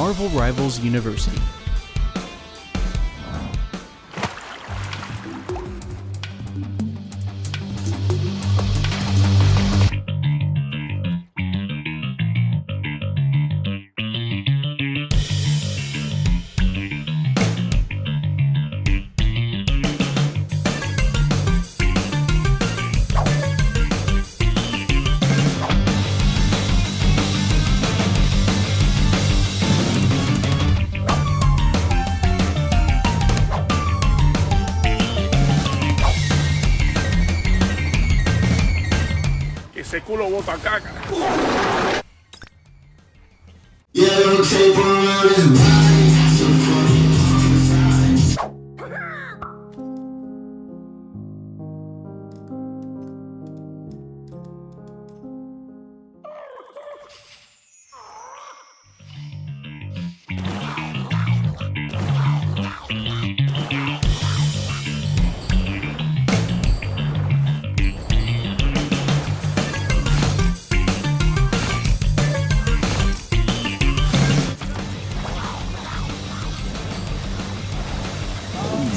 Marvel Rivals University. Ese culo bota caca. Yellow tape around his body, so funny.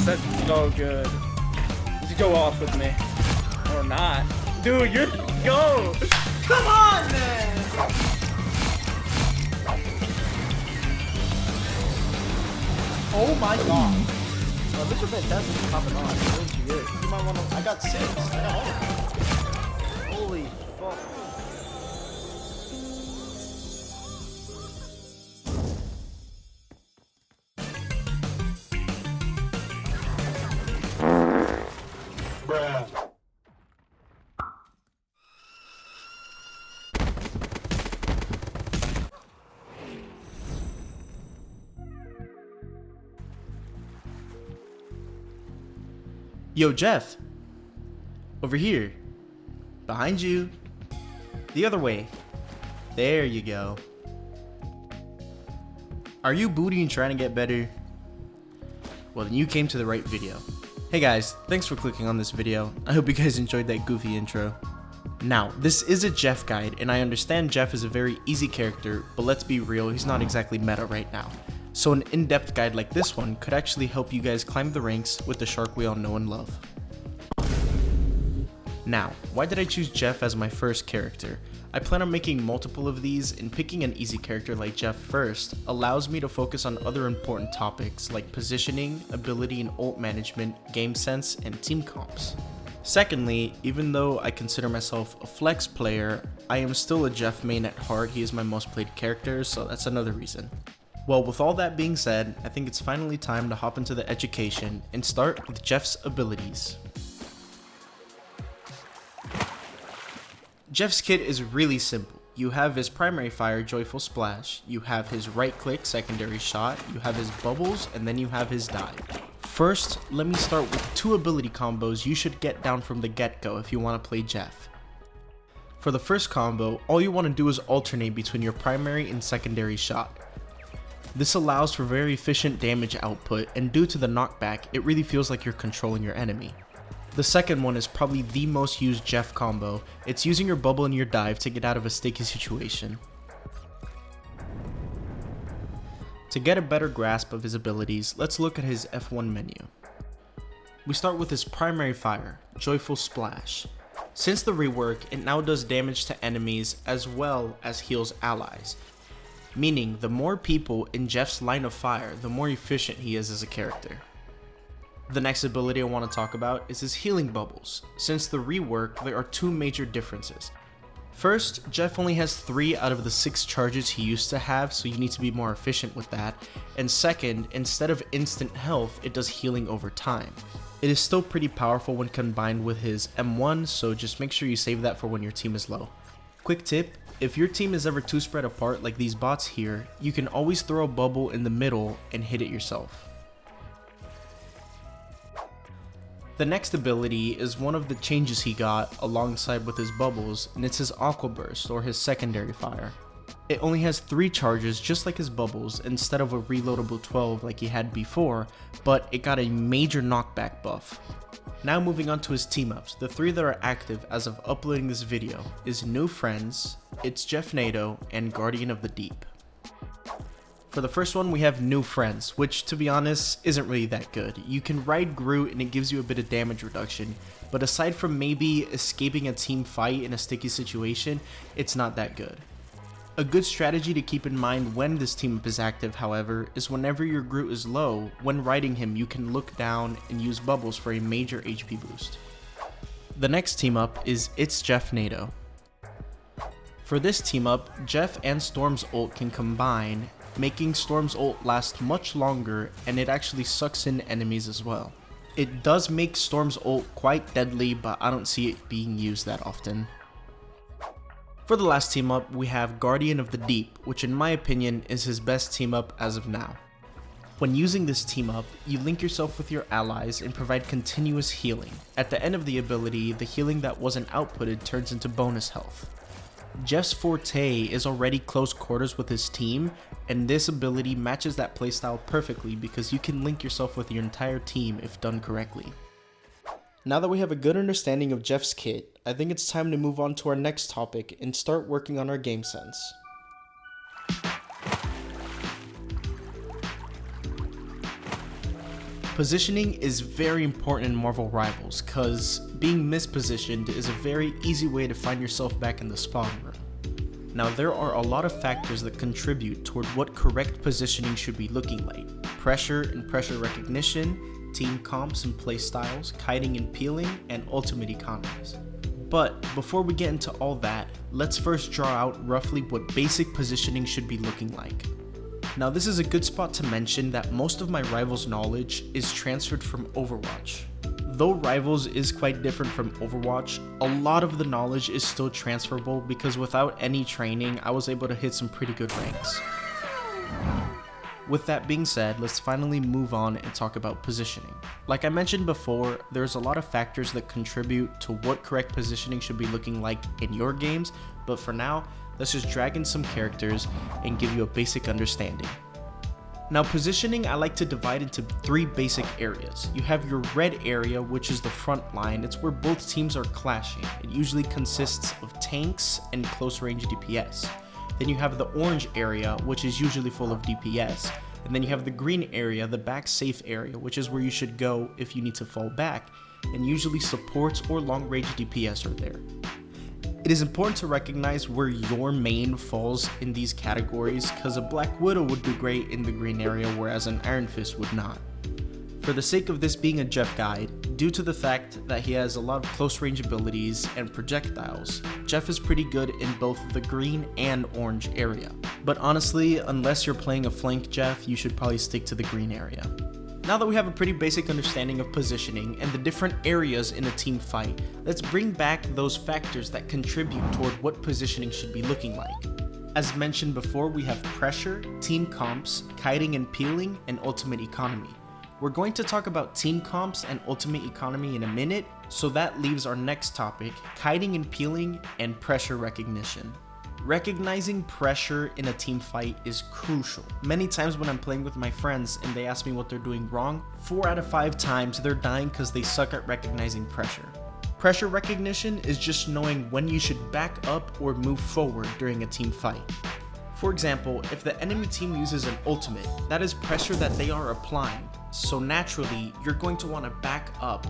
That's so good. Just go off with me. Or not. Dude, you're go! Come on, man! Oh my god. Oh, this is fantastic for popping on. Really good. You might want to. I got 6. I got all of them. Holy fuck. Bruh. Yo, Jeff. Over here. Behind you. The other way. There you go. Are you booty and trying to get better? Well, then you came to the right video. Hey guys, thanks for clicking on this video. I hope you guys enjoyed that goofy intro. Now, this is a Jeff guide, and I understand Jeff is a very easy character, but let's be real, he's not exactly meta right now. So an in-depth guide like this one could actually help you guys climb the ranks with the shark we all know and love. Now, why did I choose Jeff as my first character? I plan on making multiple of these, and picking an easy character like Jeff first allows me to focus on other important topics like positioning, ability and ult management, game sense, and team comps. Secondly, even though I consider myself a flex player, I am still a Jeff main at heart. He is my most played character, so that's another reason. Well, with all that being said, I think it's finally time to hop into the education and start with Jeff's abilities. Jeff's kit is really simple. You have his primary fire, Joyful Splash, you have his right click, secondary shot, you have his bubbles, and then you have his dive. First, let me start with 2 ability combos you should get down from the get-go if you want to play Jeff. For the first combo, all you want to do is alternate between your primary and secondary shot. This allows for very efficient damage output, and due to the knockback, it really feels like you're controlling your enemy. The second one is probably the most used Jeff combo. It's using your bubble and your dive to get out of a sticky situation. To get a better grasp of his abilities, let's look at his F1 menu. We start with his primary fire, Joyful Splash. Since the rework, it now does damage to enemies as well as heals allies. Meaning, the more people in Jeff's line of fire, the more efficient he is as a character. The next ability I want to talk about is his healing bubbles. Since the rework, there are 2 major differences. First, Jeff only has 3 out of the 6 charges he used to have, so you need to be more efficient with that. And second, instead of instant health, it does healing over time. It is still pretty powerful when combined with his M1, so just make sure you save that for when your team is low. Quick tip, if your team is ever too spread apart like these bots here, you can always throw a bubble in the middle and hit it yourself. The next ability is one of the changes he got alongside with his bubbles, and it's his Aqua Burst or his secondary fire. It only has 3 charges just like his bubbles instead of a reloadable 12 like he had before, but it got a major knockback buff. Now moving on to his team ups, the 3 that are active as of uploading this video is New Friends, It's Jeff NATO, and Guardian of the Deep. For the first one, we have New Friends, which to be honest, isn't really that good. You can ride Groot and it gives you a bit of damage reduction, but aside from maybe escaping a team fight in a sticky situation, it's not that good. A good strategy to keep in mind when this team up is active, however, is whenever your Groot is low, when riding him you can look down and use bubbles for a major HP boost. The next team up is It's Jeff NATO. For this team up, Jeff and Storm's ult can combine, making Storm's ult last much longer, and it actually sucks in enemies as well. It does make Storm's ult quite deadly, but I don't see it being used that often. For the last team up, we have Guardian of the Deep, which in my opinion is his best team up as of now. When using this team up, you link yourself with your allies and provide continuous healing. At the end of the ability, the healing that wasn't outputted turns into bonus health. Jeff's forte is already close quarters with his team, and this ability matches that playstyle perfectly because you can link yourself with your entire team if done correctly. Now that we have a good understanding of Jeff's kit, I think it's time to move on to our next topic and start working on our game sense. Positioning is very important in Marvel Rivals, cause being mispositioned is a very easy way to find yourself back in the spawn room. Now there are a lot of factors that contribute toward what correct positioning should be looking like. Pressure and pressure recognition, team comps and playstyles, kiting and peeling, and ultimate economies. But before we get into all that, let's first draw out roughly what basic positioning should be looking like. Now this is a good spot to mention that most of my Rivals knowledge is transferred from Overwatch. Though Rivals is quite different from Overwatch, a lot of the knowledge is still transferable because without any training, I was able to hit some pretty good ranks. With that being said, let's finally move on and talk about positioning. Like I mentioned before, there's a lot of factors that contribute to what correct positioning should be looking like in your games, but for now, let's just drag in some characters and give you a basic understanding. Now positioning I like to divide into 3 basic areas. You have your red area, which is the front line. It's where both teams are clashing. It usually consists of tanks and close range DPS. Then you have the orange area, which is usually full of DPS. And then you have the green area, the back safe area, which is where you should go if you need to fall back. And usually supports or long range DPS are there. It is important to recognize where your main falls in these categories, because a Black Widow would do great in the green area whereas an Iron Fist would not. For the sake of this being a Jeff guide, due to the fact that he has a lot of close range abilities and projectiles, Jeff is pretty good in both the green and orange area. But honestly, unless you're playing a flank Jeff, you should probably stick to the green area. Now that we have a pretty basic understanding of positioning and the different areas in a team fight, let's bring back those factors that contribute toward what positioning should be looking like. As mentioned before, we have pressure, team comps, kiting and peeling, and ultimate economy. We're going to talk about team comps and ultimate economy in a minute, so that leaves our next topic, kiting and peeling and pressure recognition. Recognizing pressure in a team fight is crucial. Many times when I'm playing with my friends and they ask me what they're doing wrong, 4 out of 5 times they're dying because they suck at recognizing pressure. Pressure recognition is just knowing when you should back up or move forward during a team fight. For example, if the enemy team uses an ultimate, that is pressure that they are applying, so naturally you're going to want to back up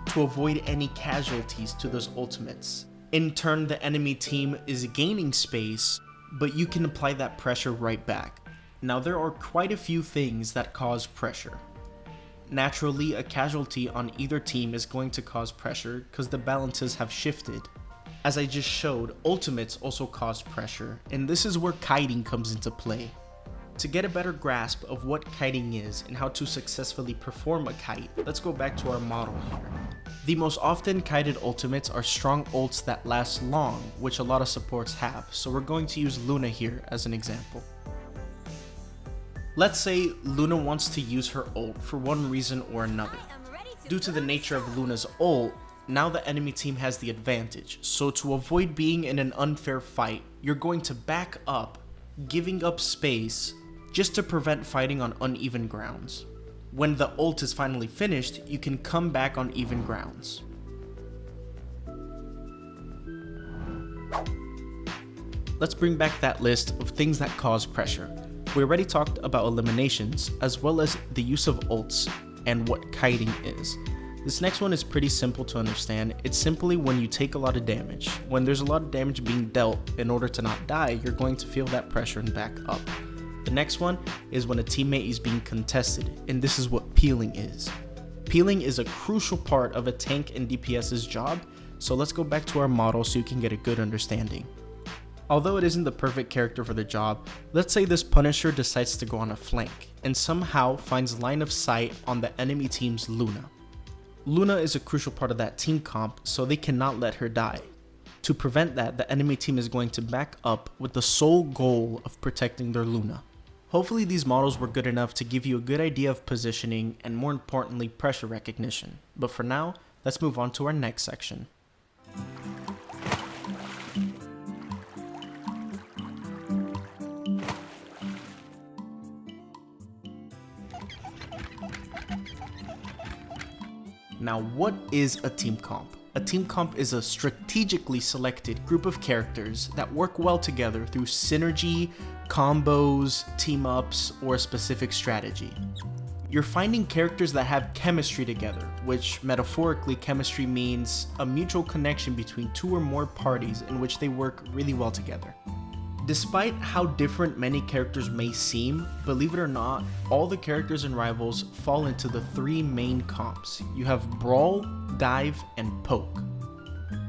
to avoid any casualties to those ultimates. In turn, the enemy team is gaining space, but you can apply that pressure right back. Now there are quite a few things that cause pressure. Naturally, a casualty on either team is going to cause pressure because the balances have shifted. As I just showed, ultimates also cause pressure, and this is where kiting comes into play. To get a better grasp of what kiting is and how to successfully perform a kite, let's go back to our model here. The most often kited ultimates are strong ults that last long, which a lot of supports have, so we're going to use Luna here as an example. Let's say Luna wants to use her ult for one reason or another. Due to the nature of Luna's ult, now the enemy team has the advantage, so to avoid being in an unfair fight, you're going to back up, giving up space, just to prevent fighting on uneven grounds. When the ult is finally finished, you can come back on even grounds. Let's bring back that list of things that cause pressure. We already talked about eliminations, as well as the use of ults and what kiting is. This next one is pretty simple to understand. It's simply when you take a lot of damage. When there's a lot of damage being dealt, in order to not die, you're going to feel that pressure and back up. The next one is when a teammate is being contested, and this is what peeling is. Peeling is a crucial part of a tank and DPS's job, so let's go back to our model so you can get a good understanding. Although it isn't the perfect character for the job, let's say this Punisher decides to go on a flank, and somehow finds line of sight on the enemy team's Luna. Luna is a crucial part of that team comp, so they cannot let her die. To prevent that, the enemy team is going to back up with the sole goal of protecting their Luna. Hopefully these models were good enough to give you a good idea of positioning and more importantly pressure recognition. But for now, let's move on to our next section. Now, what is a team comp? A team comp is a strategically selected group of characters that work well together through synergy, combos, team-ups, or a specific strategy. You're finding characters that have chemistry together, which metaphorically chemistry means a mutual connection between two or more parties in which they work really well together. Despite how different many characters may seem, believe it or not, all the characters in Rivals fall into the three main comps. You have Brawl, Dive, and Poke.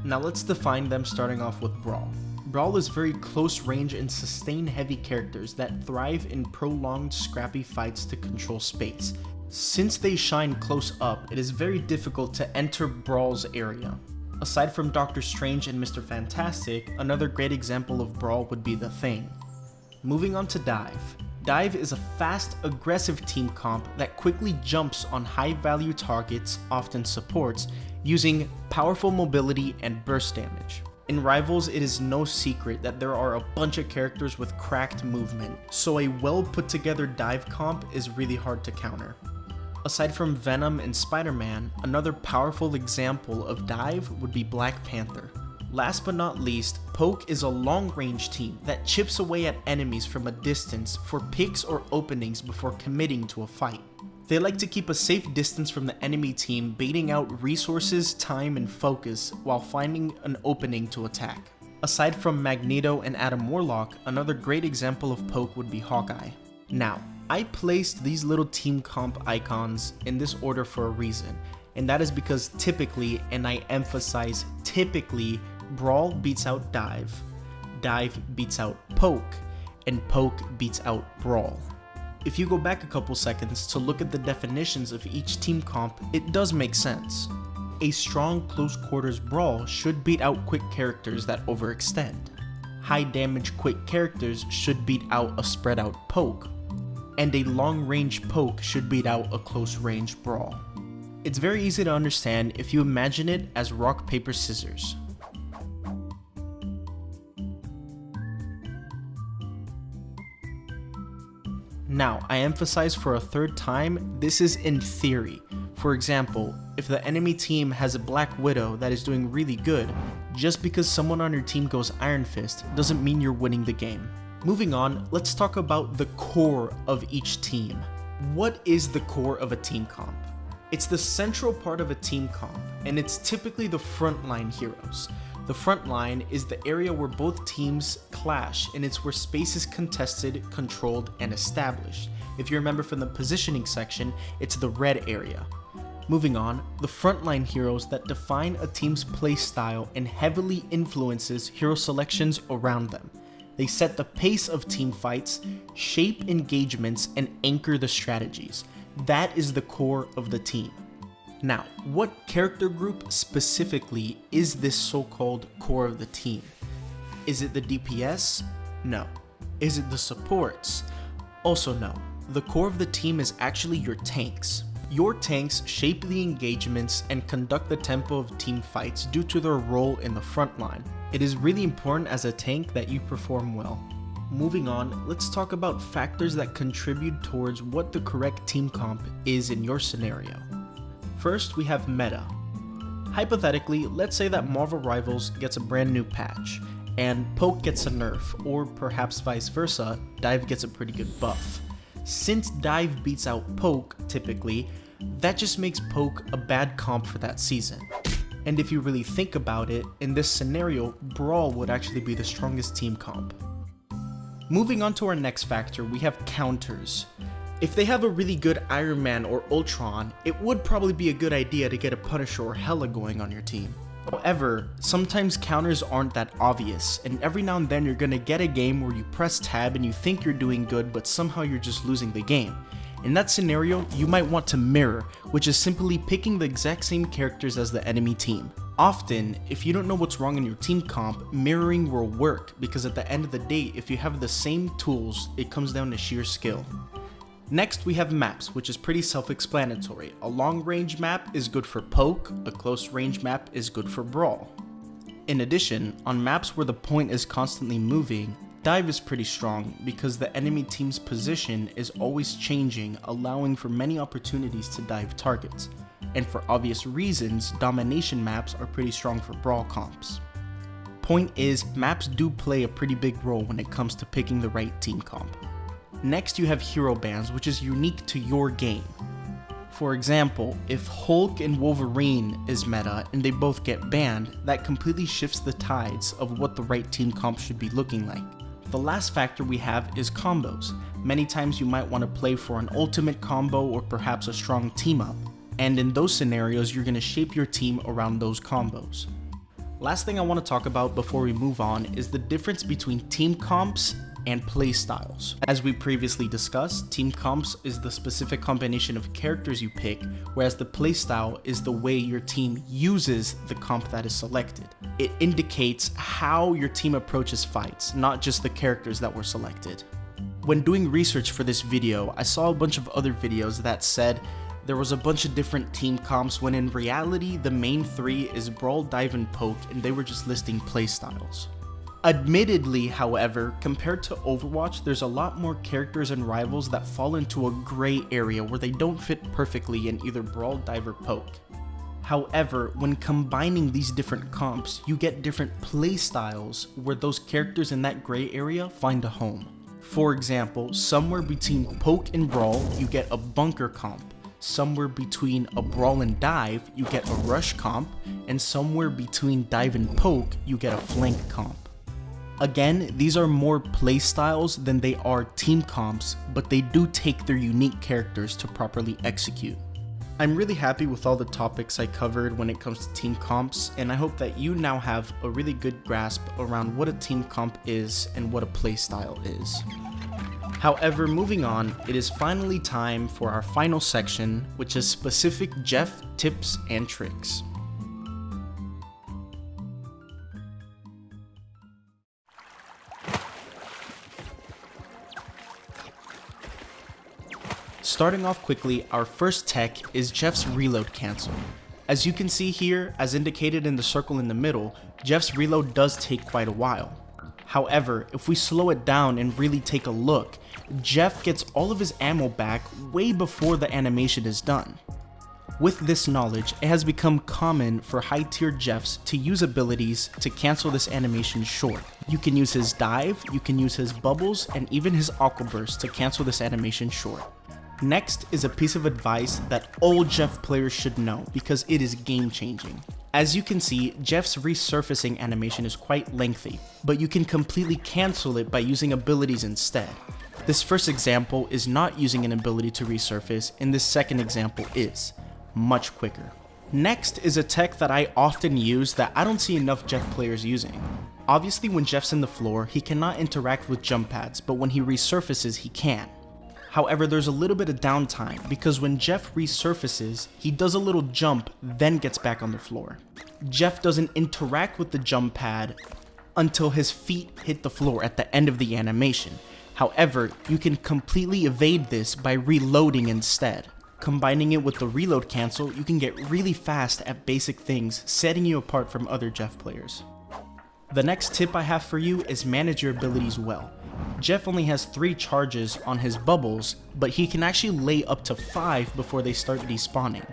Now let's define them, starting off with Brawl. Brawl is very close range and sustain heavy characters that thrive in prolonged scrappy fights to control space. Since they shine close up, it is very difficult to enter Brawl's area. Aside from Doctor Strange and Mr. Fantastic, another great example of Brawl would be The Thing. Moving on to Dive. Dive is a fast, aggressive team comp that quickly jumps on high-value targets, often supports, using powerful mobility and burst damage. In Rivals, it is no secret that there are a bunch of characters with cracked movement, so a well-put-together Dive comp is really hard to counter. Aside from Venom and Spider-Man, another powerful example of Dive would be Black Panther. Last but not least, Poke is a long-range team that chips away at enemies from a distance for picks or openings before committing to a fight. They like to keep a safe distance from the enemy team, baiting out resources, time, and focus while finding an opening to attack. Aside from Magneto and Adam Warlock, another great example of Poke would be Hawkeye. Now, I placed these little team comp icons in this order for a reason, and that is because typically, and I emphasize typically, Brawl beats out Dive, Dive beats out Poke, and Poke beats out Brawl. If you go back a couple seconds to look at the definitions of each team comp, it does make sense. A strong close quarters Brawl should beat out quick characters that overextend. High damage quick characters should beat out a spread out Poke, and a long range Poke should beat out a close range Brawl. It's very easy to understand if you imagine it as rock, paper, scissors. Now, I emphasize for a third time, this is in theory. For example, if the enemy team has a Black Widow that is doing really good, just because someone on your team goes Iron Fist doesn't mean you're winning the game. Moving on, let's talk about the core of each team. What is the core of a team comp? It's the central part of a team comp, and it's typically the frontline heroes. The front line is the area where both teams clash, and it's where space is contested, controlled, and established. If you remember from the positioning section, it's the red area. Moving on, the frontline heroes that define a team's playstyle and heavily influences hero selections around them. They set the pace of team fights, shape engagements, and anchor the strategies. That is the core of the team. Now, what character group specifically is this so-called core of the team? Is it the DPS? No. Is it the supports? Also no. The core of the team is actually your tanks. Your tanks shape the engagements and conduct the tempo of team fights due to their role in the front line. It is really important as a tank that you perform well. Moving on, let's talk about factors that contribute towards what the correct team comp is in your scenario. First, we have meta. Hypothetically, let's say that Marvel Rivals gets a brand new patch, and Poke gets a nerf, or perhaps vice versa, Dive gets a pretty good buff. Since Dive beats out Poke, typically, that just makes Poke a bad comp for that season. And if you really think about it, in this scenario, Brawl would actually be the strongest team comp. Moving on to our next factor, we have counters. If they have a really good Iron Man or Ultron, it would probably be a good idea to get a Punisher or Hela going on your team. However, sometimes counters aren't that obvious, and every now and then you're gonna get a game where you press tab and you think you're doing good, but somehow you're just losing the game. In that scenario, you might want to mirror, which is simply picking the exact same characters as the enemy team. Often, if you don't know what's wrong in your team comp, mirroring will work, because at the end of the day, if you have the same tools, it comes down to sheer skill. Next, we have maps, which is pretty self-explanatory. A long-range map is good for Poke, a close-range map is good for Brawl. In addition, on maps where the point is constantly moving, Dive is pretty strong because the enemy team's position is always changing, allowing for many opportunities to dive targets. And for obvious reasons, domination maps are pretty strong for Brawl comps. Point is, maps do play a pretty big role when it comes to picking the right team comp. Next, you have hero bans, which is unique to your game. For example, if Hulk and Wolverine is meta and they both get banned, that completely shifts the tides of what the right team comp should be looking like. The last factor we have is combos. Many times you might want to play for an ultimate combo or perhaps a strong team up, and in those scenarios you're going to shape your team around those combos. Last thing I want to talk about before we move on is the difference between team comps and playstyles. As we previously discussed, team comps is the specific combination of characters you pick, whereas the playstyle is the way your team uses the comp that is selected. It indicates how your team approaches fights, not just the characters that were selected. When doing research for this video, I saw a bunch of other videos that said there was a bunch of different team comps when in reality the main three is Brawl, Dive, and Poke, and they were just listing playstyles. Admittedly, however, compared to Overwatch, there's a lot more characters and rivals that fall into a gray area where they don't fit perfectly in either Brawl, Dive, or Poke. However, when combining these different comps, you get different playstyles where those characters in that gray area find a home. For example, somewhere between Poke and Brawl, you get a bunker comp. Somewhere between a Brawl and Dive, you get a rush comp, and somewhere between Dive and Poke, you get a flank comp. Again, these are more playstyles than they are team comps, but they do take their unique characters to properly execute. I'm really happy with all the topics I covered when it comes to team comps, and I hope that you now have a really good grasp around what a team comp is and what a playstyle is. However, moving on, it is finally time for our final section, which is specific Jeff tips and tricks. Starting off quickly, our first tech is Jeff's reload cancel. As you can see here, as indicated in the circle in the middle, Jeff's reload does take quite a while. However, if we slow it down and really take a look, Jeff gets all of his ammo back way before the animation is done. With this knowledge, it has become common for high tier Jeffs to use abilities to cancel this animation short. You can use his dive, you can use his bubbles, and even his aqua burst to cancel this animation short. Next is a piece of advice that all Jeff players should know because it is game changing. As you can see, Jeff's resurfacing animation is quite lengthy, but you can completely cancel it by using abilities instead. This first example is not using an ability to resurface, and this second example is much quicker. Next is a tech that I often use that I don't see enough Jeff players using. Obviously when Jeff's in the floor, he cannot interact with jump pads, but when he resurfaces, he can. However, there's a little bit of downtime because when Jeff resurfaces, he does a little jump, then gets back on the floor. Jeff doesn't interact with the jump pad until his feet hit the floor at the end of the animation. However, you can completely evade this by reloading instead. Combining it with the reload cancel, you can get really fast at basic things, setting you apart from other Jeff players. The next tip I have for you is manage your abilities well. Jeff only has 3 charges on his bubbles, but he can actually lay up to 5 before they start despawning.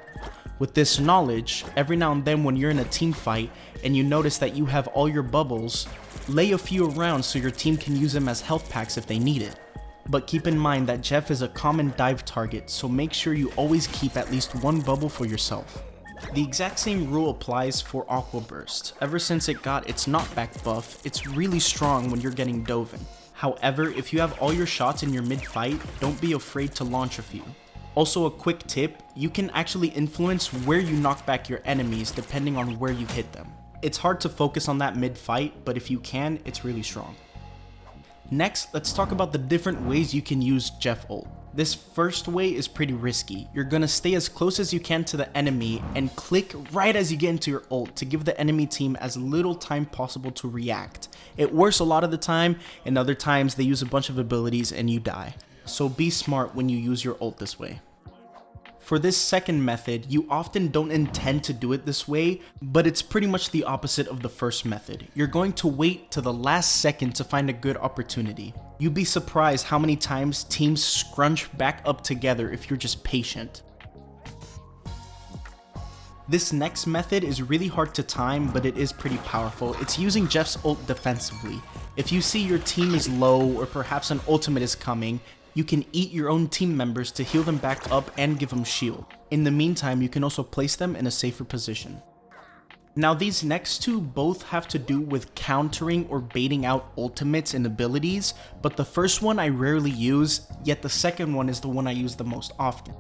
With this knowledge, every now and then when you're in a team fight and you notice that you have all your bubbles, Lay a few around so your team can use them as health packs if they need it. But keep in mind that Jeff is a common dive target, so make sure you always keep at least one bubble for yourself. The exact same rule applies for Aqua Burst. Ever since it got its knockback buff, it's really strong when you're getting dove in. However, if you have all your shots in your mid-fight, don't be afraid to launch a few. Also, a quick tip, you can actually influence where you knock back your enemies depending on where you hit them. It's hard to focus on that mid-fight, but if you can, it's really strong. Next, let's talk about the different ways you can use Jeff ult. This first way is pretty risky. You're gonna stay as close as you can to the enemy and click right as you get into your ult to give the enemy team as little time possible to react. It works a lot of the time, and other times they use a bunch of abilities and you die. So be smart when you use your ult this way. For this second method, you often don't intend to do it this way, but it's pretty much the opposite of the first method. You're going to wait to the last second to find a good opportunity. You'd be surprised how many times teams scrunch back up together if you're just patient. This next method is really hard to time, but it is pretty powerful. It's using Jeff's ult defensively. If you see your team is low or perhaps an ultimate is coming, you can eat your own team members to heal them back up and give them shield. In the meantime, you can also place them in a safer position. Now these next two both have to do with countering or baiting out ultimates and abilities, but the first one I rarely use, yet the second one is the one I use the most often.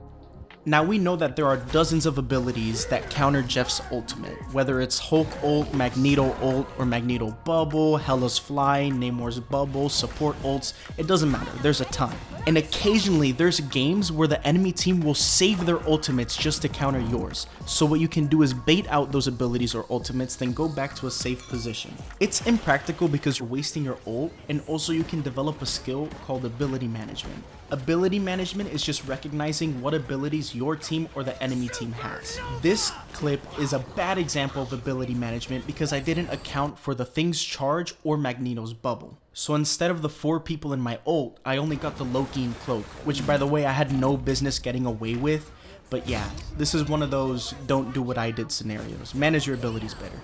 Now we know that there are dozens of abilities that counter Jeff's ultimate, whether it's Hulk ult, Magneto ult, or Magneto bubble, Hela's fly, Namor's bubble, support ults, it doesn't matter, there's a ton. And occasionally there's games where the enemy team will save their ultimates just to counter yours. So what you can do is bait out those abilities or ultimates, then go back to a safe position. It's impractical because you're wasting your ult, and also you can develop a skill called ability management. Ability management is just recognizing what abilities your team or the enemy team has. This clip is a bad example of ability management because I didn't account for the Thing's charge or Magneto's bubble. So instead of the 4 people in my ult, I only got the Loki and Cloak, which by the way I had no business getting away with, but yeah, this is one of those don't do what I did scenarios. Manage your abilities better.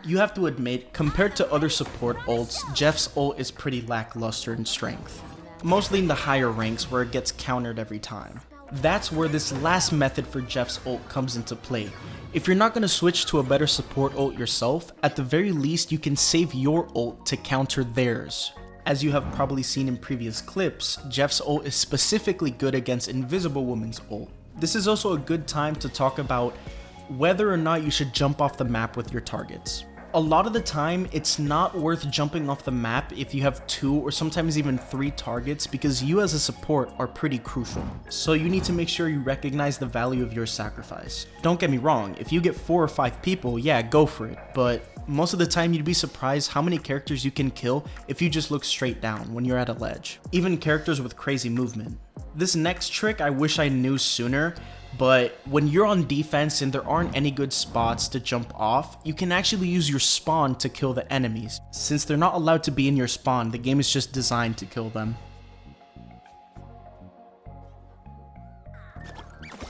You have to admit, compared to other support ults, Jeff's ult is pretty lackluster in strength. Mostly in the higher ranks where it gets countered every time. That's where this last method for Jeff's ult comes into play. If you're not going to switch to a better support ult yourself, at the very least you can save your ult to counter theirs. As you have probably seen in previous clips, Jeff's ult is specifically good against Invisible Woman's ult. This is also a good time to talk about whether or not you should jump off the map with your targets. A lot of the time, it's not worth jumping off the map if you have 2 or sometimes even 3 targets because you as a support are pretty crucial. So you need to make sure you recognize the value of your sacrifice. Don't get me wrong, if you get 4 or 5 people, yeah, go for it. But most of the time you'd be surprised how many characters you can kill if you just look straight down when you're at a ledge. Even characters with crazy movement. This next trick I wish I knew sooner, but when you're on defense and there aren't any good spots to jump off, you can actually use your spawn to kill the enemies. Since they're not allowed to be in your spawn, the game is just designed to kill them.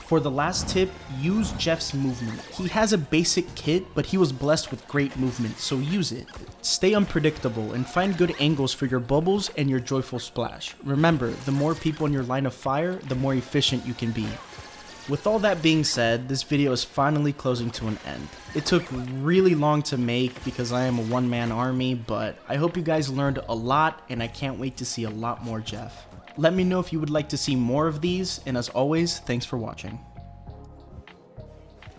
For the last tip, use Jeff's movement. He has a basic kit, but he was blessed with great movement, so use it. Stay unpredictable and find good angles for your bubbles and your joyful splash. Remember, the more people in your line of fire, the more efficient you can be. With all that being said, this video is finally closing to an end. It took really long to make because I am a one-man army, but I hope you guys learned a lot and I can't wait to see a lot more Jeff. Let me know if you would like to see more of these, and as always, thanks for watching.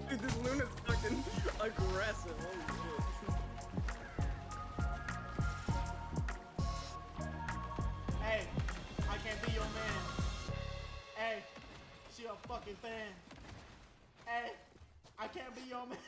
Dude, this Luna's fucking aggressive. Hey, I can't be your man. Hey, she a fucking fan. Hey, I can't be your man.